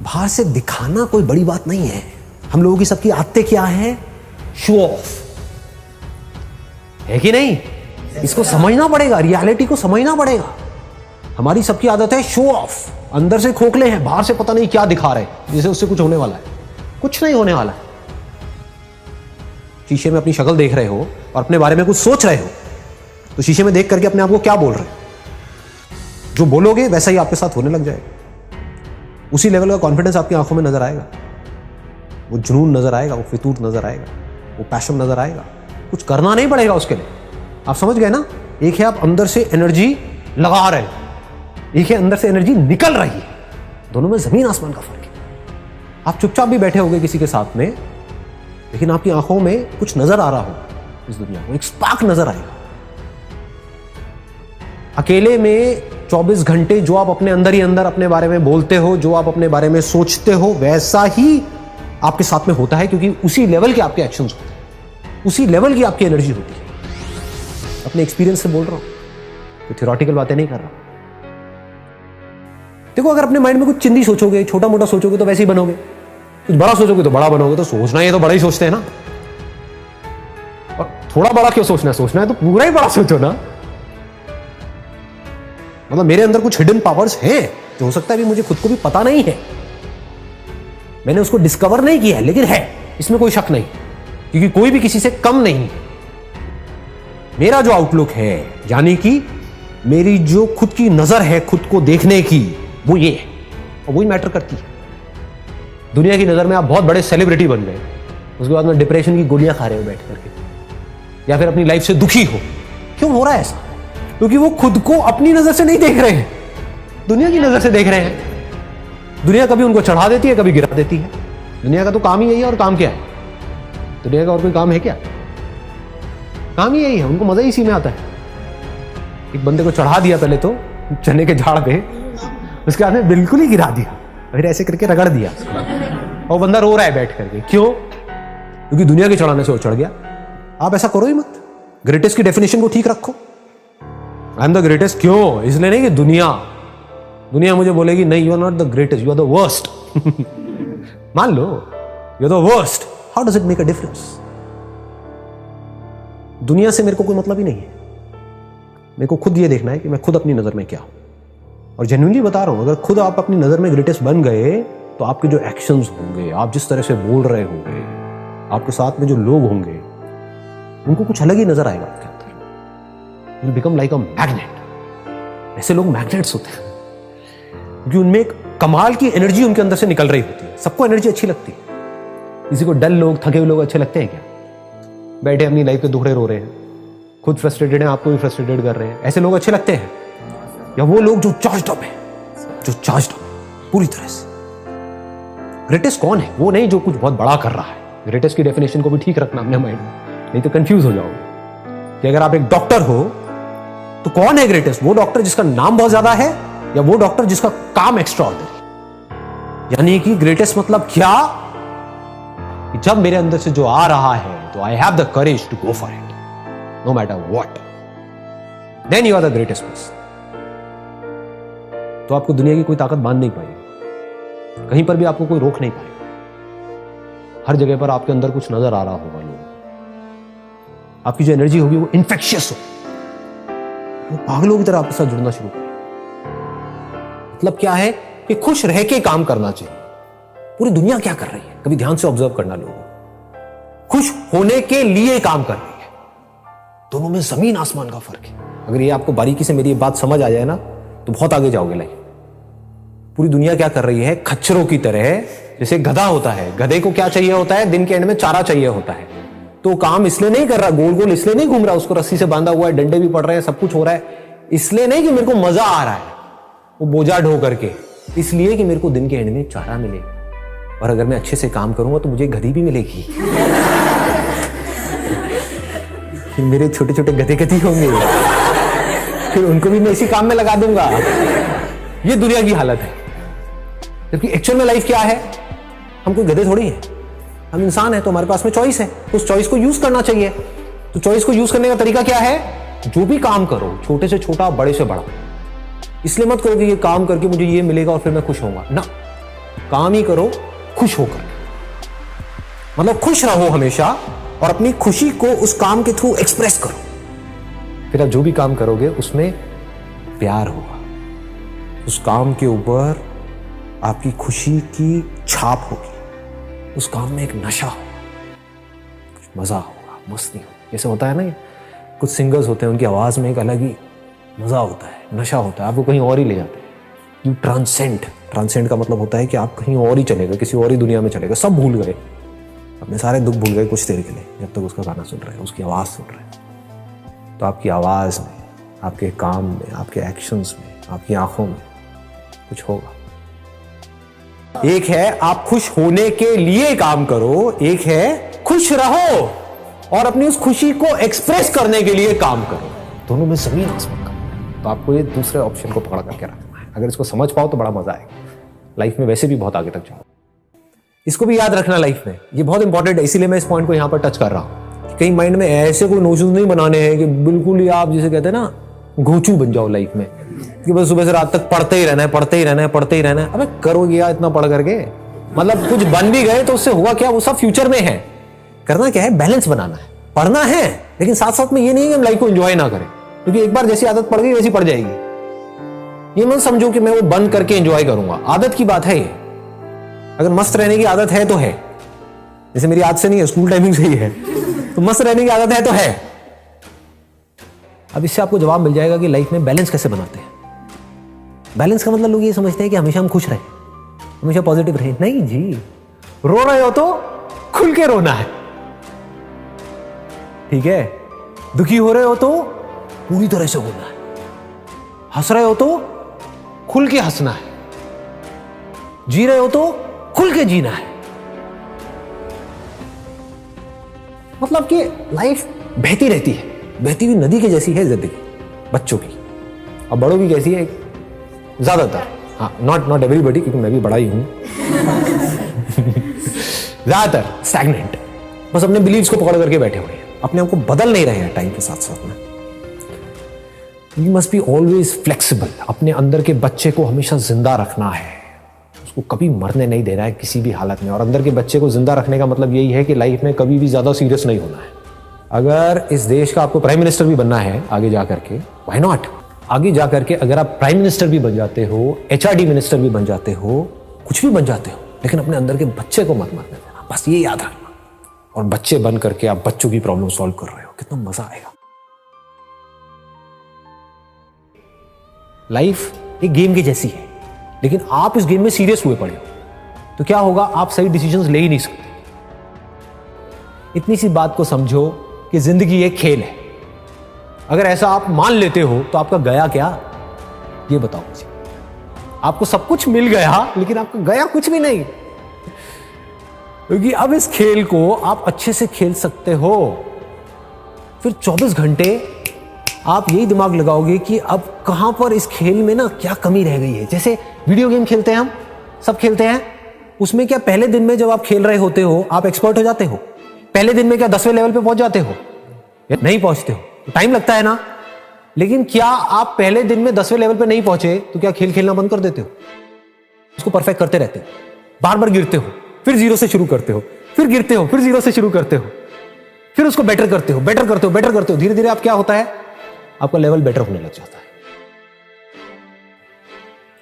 बाहर से दिखाना कोई बड़ी बात नहीं है। हम लोगों की सबकी आदतें क्या है? शो ऑफ, है कि नहीं? इसको समझना पड़ेगा, रियलिटी को समझना पड़ेगा। हमारी सबकी आदत है शो ऑफ, अंदर से खोखले हैं, बाहर से पता नहीं क्या दिखा रहे हैं, जैसे उससे कुछ होने वाला है। कुछ नहीं होने वाला है। शीशे में अपनी शक्ल देख रहे हो और अपने बारे में कुछ सोच रहे हो, तो शीशे में देख करके अपने आप को क्या बोल रहे हो? जो बोलोगे वैसा ही आपके साथ होने लग जाएगा। उसी लेवल का कॉन्फिडेंस आपकी आंखों में नजर आएगा, वो जुनून नजर आएगा, वो फितूर नजर आएगा, वो पैशन नजर आएगा। कुछ करना नहीं पड़ेगा उसके लिए। आप समझ गए ना? एक है आप अंदर से एनर्जी लगा रहे हो, एक है अंदर से एनर्जी निकल रही है। दोनों में जमीन आसमान का फर्क है। आप चुपचाप भी बैठे होगे किसी के साथ में, लेकिन आपकी आंखों में कुछ नजर आ रहा होगा, इस दुनिया में एक स्पार्क नजर आएगा। अकेले में 24 घंटे जो आप अपने अंदर ही अंदर अपने बारे में बोलते हो, जो आप अपने बारे में सोचते हो, वैसा ही आपके साथ में होता है, क्योंकि उसी लेवल के आपके एक्शंस होते हैं, उसी लेवल की आपकी एनर्जी होती है। अपने एक्सपीरियंस से बोल रहा हूं, कोई थ्योरेटिकल बातें नहीं कर रहा। देखो, अगर अपने माइंड में कुछ चिंदी सोचोगे, छोटा मोटा सोचोगे तो वैसे ही बनोगे, कुछ बड़ा सोचोगे तो बड़ा बनोगे। तो सोचना है तो बड़ा ही सोचते हैं ना, और थोड़ा बड़ा क्यों सोचना है? सोचना है तो पूरा ही बड़ा सोचो ना। मतलब मेरे अंदर कुछ हिडन पावर्स हैं जो हो सकता है अभी मुझे खुद को भी पता नहीं है, मैंने उसको डिस्कवर नहीं किया है, लेकिन है, इसमें कोई शक नहीं, क्योंकि कोई भी किसी से कम नहीं। मेरा जो आउटलुक है, यानी कि मेरी जो खुद की नजर है खुद को देखने की, वो ये है, और वही मैटर करती है। दुनिया की नजर में आप बहुत बड़े सेलिब्रिटी बन गए, उसके बाद में डिप्रेशन की गोलियां खा रहे हो बैठ करके, या फिर अपनी लाइफ से दुखी हो। क्यों हो रहा है ऐसा? क्योंकि वो खुद को अपनी नजर से नहीं देख रहे हैं, दुनिया की नजर से देख रहे हैं। दुनिया कभी उनको चढ़ा देती है, कभी गिरा देती है। दुनिया का तो काम ही यही है। और काम क्या है दुनिया का? और कोई काम है क्या? काम ही यही है। उनको मजा ही इसी में आता है। एक बंदे को चढ़ा दिया पहले तो चने के झाड़ पे, उसके बाद में बिल्कुल ही गिरा दिया, फिर ऐसे करके रगड़ दिया, और बंदा रो रहा है बैठ करके। क्यों? क्योंकि दुनिया के चढ़ाने से वो चढ़ गया। आप ऐसा करो ही मत। ग्रेटेस्ट की डेफिनेशन को ठीक रखो। I am the greatest. क्यों? इसलिए नहीं कि दुनिया मुझे बोलेगी नहीं, you are not the greatest, you are the worst. मान लो you are the worst, how does it make a difference? दुनिया से मेरे को कोई मतलब ही नहीं है। मेरे को खुद ये देखना है कि मैं खुद अपनी नजर में क्या हूं। और जेन्युइनली बता रहा हूं, अगर खुद आप अपनी नजर में ग्रेटेस्ट बन गए, तो आपके जो एक्शंस होंगे, आप जिस तरह से बोल रहे होंगे, आपके साथ में जो लोग होंगे, उनको कुछ अलग ही नजर आएगा आपके अंदर। You will become like a magnet. ऐसे लोग मैग्नेट्स होते हैं क्योंकि उनमें एक कमाल की एनर्जी उनके अंदर से निकल रही होती है। सबको एनर्जी अच्छी लगती है। किसी को डल लोग, थके हुए लोग अच्छे लगते हैं क्या? बैठे अपनी लाइफ के दुखड़े रो रहे हैं, खुद फ्रस्ट्रेटेड हैं, आपको भी फ्रस्ट्रेटेड कर रहे हैं, ऐसे लोग अच्छे लगते हैं? या वो लोग जो चार्ज्ड अप है, पूरी तरह से? ग्रेटेस्ट कौन है? वो नहीं जो कुछ बहुत बड़ा कर रहा है। ग्रेटेस्ट की डेफिनेशन को भी ठीक रखना अपने माइंड में, नहीं तो कंफ्यूज हो जाओगे। कि अगर आप एक डॉक्टर हो तो कौन है ग्रेटेस्ट? वो डॉक्टर जिसका नाम बहुत ज्यादा है, या वो डॉक्टर जिसका काम एक्स्ट्राऑर्डिनरी? यानी कि ग्रेटेस्ट मतलब क्या? कि जब मेरे अंदर से जो आ रहा है, तो I have the courage to go for it, no matter what, then you are the greatest person. तो आपको दुनिया की कोई ताकत बांध नहीं पाएगी, कहीं पर भी आपको कोई रोक नहीं पाएगा। हर जगह पर आपके अंदर कुछ नजर आ रहा होगा। लोग, आपकी जो एनर्जी होगी वो इन्फेक्शियस हो, वो पागलों की तरह आपके साथ जुड़ना शुरू करें। मतलब क्या है कि खुश रह के काम करना चाहिए। पूरी दुनिया क्या कर रही है, कभी ध्यान से ऑब्जर्व करना। लोग खुश होने के लिए काम कर रही है। दोनों में जमीन आसमान का फर्क है। अगर ये आपको बारीकी से मेरी ये बात समझ आ जाए ना, तो बहुत आगे जाओगे लाइफ। पूरी दुनिया क्या कर रही है? खच्चरों की तरह, जैसे गधा होता है, गधे को क्या चाहिए होता है? दिन के एंड में चारा चाहिए होता है। तो काम इसलिए नहीं कर रहा, गोल गोल इसलिए नहीं घूम रहा, उसको रस्सी से बांधा हुआ है, डंडे भी पड़ रहे हैं, सब कुछ हो रहा है, इसलिए नहीं कि मेरे को मजा आ रहा है वो बोझा ढो करके, इसलिए कि मेरे को दिन के एंड में चारा मिले, और अगर मैं अच्छे से काम करूंगा तो मुझे गधी भी मिलेगी। फिर मेरे छोटे छोटे गधे गधी होंगे, फिर उनको भी मैं इसी काम में लगा दूंगा। ये दुनिया की हालत है। जबकि एक्चुअल में लाइफ क्या है? हम कोई गधे थोड़ी हैं, हम इंसान हैं। तो हमारे पास में चॉइस है, तो उस चॉइस को यूज करना चाहिए। तो चॉइस को यूज करने का तरीका क्या है? जो भी काम करो, छोटे से छोटा, बड़े से बड़ा, इसलिए मत करो कि ये काम करके मुझे ये मिलेगा और फिर मैं खुश होऊंगा ना। काम ही करो खुश होकर, मतलब खुश रहो हमेशा और अपनी खुशी को उस काम के थ्रू एक्सप्रेस करो। फिर आप जो भी काम करोगे उसमें प्यार होगा, उस काम के ऊपर आपकी खुशी की छाप होगी, उस काम में एक नशा होगा, कुछ मजा होगा, मस्ती होगी। जैसे होता है ना, कुछ सिंगर्स होते हैं उनकी आवाज में एक अलग ही मजा होता है, नशा होता है, आपको कहीं और ही ले जाते हैं। यू ट्रांसेंड का मतलब होता है कि आप कहीं और ही चले गए, किसी और ही दुनिया में चले गए, सब भूल गए, अपने सारे दुख भूल गए कुछ देर के लिए, जब तक उसका गाना सुन रहे हैं, उसकी आवाज़ सुन रहे हैं। तो आपकी आवाज़ में, आपके काम में, आपके एक्शंस में, आपकी आंखों में कुछ होगा। एक है आप खुश होने के लिए काम करो, एक है खुश रहो और अपनी उस खुशी को एक्सप्रेस करने के लिए काम करो। दोनों में जमीन आसमान का है। तो आपको ये दूसरे ऑप्शन को पकड़ करके रखना है। अगर इसको समझ पाओ तो बड़ा मजा आएगा, लाइफ में वैसे भी बहुत आगे तक जाओ। इसको भी याद रखना लाइफ में, ये बहुत इंपॉर्टेंट है, इसीलिए मैं इस पॉइंट को यहां पर टच कर रहा हूं। कहीं माइंड में ऐसे कोई नोशन नहीं बनाने हैं कि बिल्कुल ही आप जिसे कहते हैं ना घोचू बन जाओ लाइफ में, कि बस सुबह से रात तक पढ़ते ही रहना है, पढ़ते ही रहना है, पढ़ते ही रहना है। अबे करोगे यार इतना पढ़ करके, मतलब कुछ बन भी गए तो उससे हुआ क्या, वो सब फ्यूचर में है। करना क्या है, बैलेंस बनाना है, पढ़ना है, लेकिन साथ साथ में ये नहीं कि हम लाइफ को एंजॉय ना करें, क्योंकि एक बार जैसी आदत पड़ गई वैसी पड़ जाएगी। ये मत समझो कि मैं वो बंद करके एंजॉय करूंगा, आदत की बात है ये। अगर मस्त रहने की आदत है तो है, जैसे मेरी आदत से नहीं है, स्कूल टाइमिंग से ही है, तो मस्त रहने की आदत है तो है। अब इससे आपको जवाब मिल जाएगा कि लाइफ में बैलेंस कैसे बनाते हैं। बैलेंस का मतलब लोग ये समझते हैं कि हमेशा हम खुश रहे, हमेशा पॉजिटिव रहे। नहीं जी, रो रहे हो तो खुल के रोना है, ठीक है। दुखी हो रहे हो तो पूरी तरह से होना है, हंस रहे हो तो खुल के हंसना है, जी रहे हो तो खुल के जीना है। मतलब कि लाइफ बहती रहती है, बहती हुई नदी के जैसी है जिंदगी बच्चों की, और बड़ों की कैसी है ज्यादातर, हाँ नॉट एवरीबॉडी, क्योंकि मैं भी बड़ा ही हूं ज्यादातर स्टैग्नेंट, बस अपने बिलीव्स को पकड़ करके बैठे हुए हैं, अपने आप को बदल नहीं रहे हैं टाइम के साथ साथ में। You must be always flexible, अपने अंदर के बच्चे को हमेशा जिंदा रखना है, उसको कभी मरने नहीं देना है किसी भी हालत में। और अंदर के बच्चे को जिंदा रखने का मतलब यही है कि लाइफ में कभी भी ज्यादा सीरियस नहीं होना है। अगर इस देश का आपको प्राइम मिनिस्टर भी बनना है आगे जाकर के, व्हाई नॉट, आगे जाकर के अगर आप प्राइम मिनिस्टर भी बन जाते हो, HRD मिनिस्टर भी बन जाते हो, कुछ भी बन जाते हो, लेकिन अपने अंदर के बच्चे को मत मरने देना, बस ये याद रखना। और बच्चे बन करके आप बच्चों की प्रॉब्लम सॉल्व कर रहे हो, कितना मजा आएगा। लाइफ एक गेम की जैसी है, लेकिन आप इस गेम में सीरियस हुए पड़े हो तो क्या होगा, आप सही डिसीजंस ले ही नहीं सकते। इतनी सी बात को समझो कि जिंदगी एक खेल है। अगर ऐसा आप मान लेते हो तो आपका गया क्या, ये बताओ मुझे। आपको सब कुछ मिल गया लेकिन आपका गया कुछ भी नहीं, क्योंकि अब इस खेल को आप अच्छे से खेल सकते हो। फिर 24 घंटे आप यही दिमाग लगाओगे कि अब कहां पर इस खेल में ना क्या कमी रह गई है। जैसे वीडियो गेम खेलते हैं, हम सब खेलते हैं, उसमें क्या पहले दिन में जब आप खेल रहे होते हो आप एक्सपर्ट हो जाते हो? पहले दिन में क्या 10वें लेवल पे पहुंच जाते हो? नहीं पहुंचते हो, टाइम लगता है ना। लेकिन क्या आप पहले दिन में 10वें लेवल पे नहीं पहुंचे तो क्या खेल खेलना बंद कर देते हो? उसको परफेक्ट करते रहते हो, बार बार गिरते हो, फिर जीरो से शुरू करते हो, फिर गिरते हो, फिर जीरो से शुरू करते हो, फिर उसको बेटर करते हो, बेटर करते हो, बेटर करते हो। धीरे धीरे आप क्या होता है, आपका लेवल बेटर होने लग जाता है।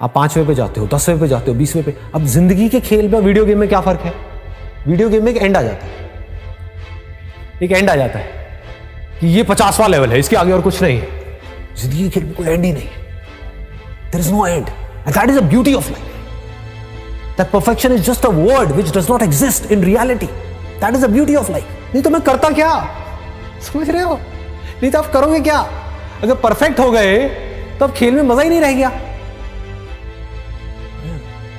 आप 5वें पे जाते हो, 10वें पे जाते हो, 20वें पे। अब जिंदगी के खेल में वीडियो गेम में क्या फर्क है? वीडियो गेम में एक एंड आ जाता है, एक एंड आ जाता है कि ये 50वां लेवल है, इसके आगे और कुछ नहीं है। जिंदगी के खेल में कोई एंड ही नहीं है, there is no end, and that is the beauty of life. That perfection is just a word which does not exist in reality. That is the beauty of life. नहीं तो मैं करता क्या, समझ रहे हो? नहीं तो आप करोगे क्या? अगर परफेक्ट हो गए तो अब खेल में मजा ही नहीं रह गया।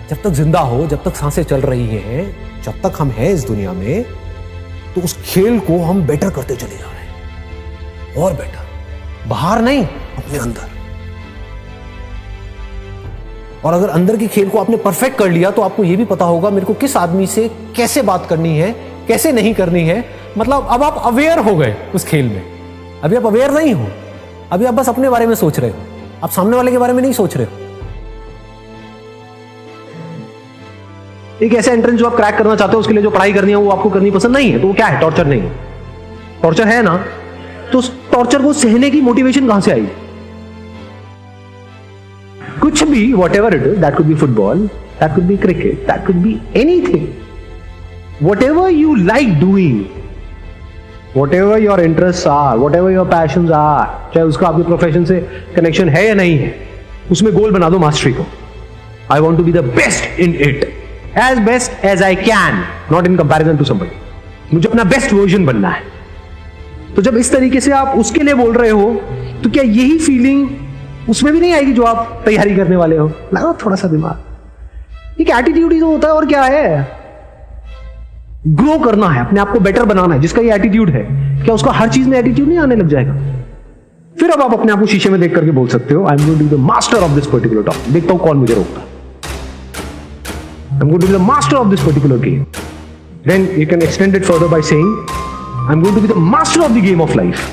जब तक जिंदा हो, जब तक सांसें चल रही हैं, जब तक हम हैं इस दुनिया में, तो उस खेल को हम बेटर करते चले जा रहे हैं, और बेटर, बाहर नहीं, अपने अंदर। और अगर अंदर के खेल को आपने परफेक्ट कर लिया तो आपको यह भी पता होगा मेरे को किस आदमी से कैसे बात करनी है, कैसे नहीं करनी है। मतलब अब आप अवेयर हो गए उस खेल में। अभी आप अवेयर नहीं हो, अभी आप बस अपने बारे में सोच रहे हो, आप सामने वाले के बारे में नहीं सोच रहे हो। एक ऐसा एंट्रेंस जो आप क्रैक करना चाहते हो, उसके लिए जो पढ़ाई करनी है वो आपको करनी पसंद नहीं है, तो वो क्या है? टॉर्चर नहीं है। टॉर्चर है ना, तो उस टॉर्चर को सहने की मोटिवेशन कहां से आई? कुछ भी, whatever it is, that could be football, that could be cricket, that could be anything, whatever you like doing, whatever your interest are, whatever your passion are, चाहे उसका आपके profession से connection है या नहीं है, उसमें गोल बना दो मास्टरी को। I want to be the best in it, as best as I can, not in comparison to somebody. मुझे अपना बेस्ट वर्जन बनना है। तो जब इस तरीके से आप उसके लिए बोल रहे हो, तो क्या यही फीलिंग उसमें भी नहीं आएगी जो आप तैयारी करने वाले हो? लगाओ थोड़ा सा दिमाग। एक एटीट्यूड ही तो होता है, और क्या है? ग्रो करना है, अपने आप को बेटर बनाना है। जिसका ये एटीट्यूड है, क्या उसका हर चीज में एटीट्यूड नहीं आने लग जाएगा? फिर अब आप अपने आप को शीशे में देख करके बोल सकते हो, I am going to be the master of this particular topic. देखता हूं कौन मुझे रोकता है। I am going to be the master of this particular game. Then you can extend it further by saying, I am going to be the master of the game of life.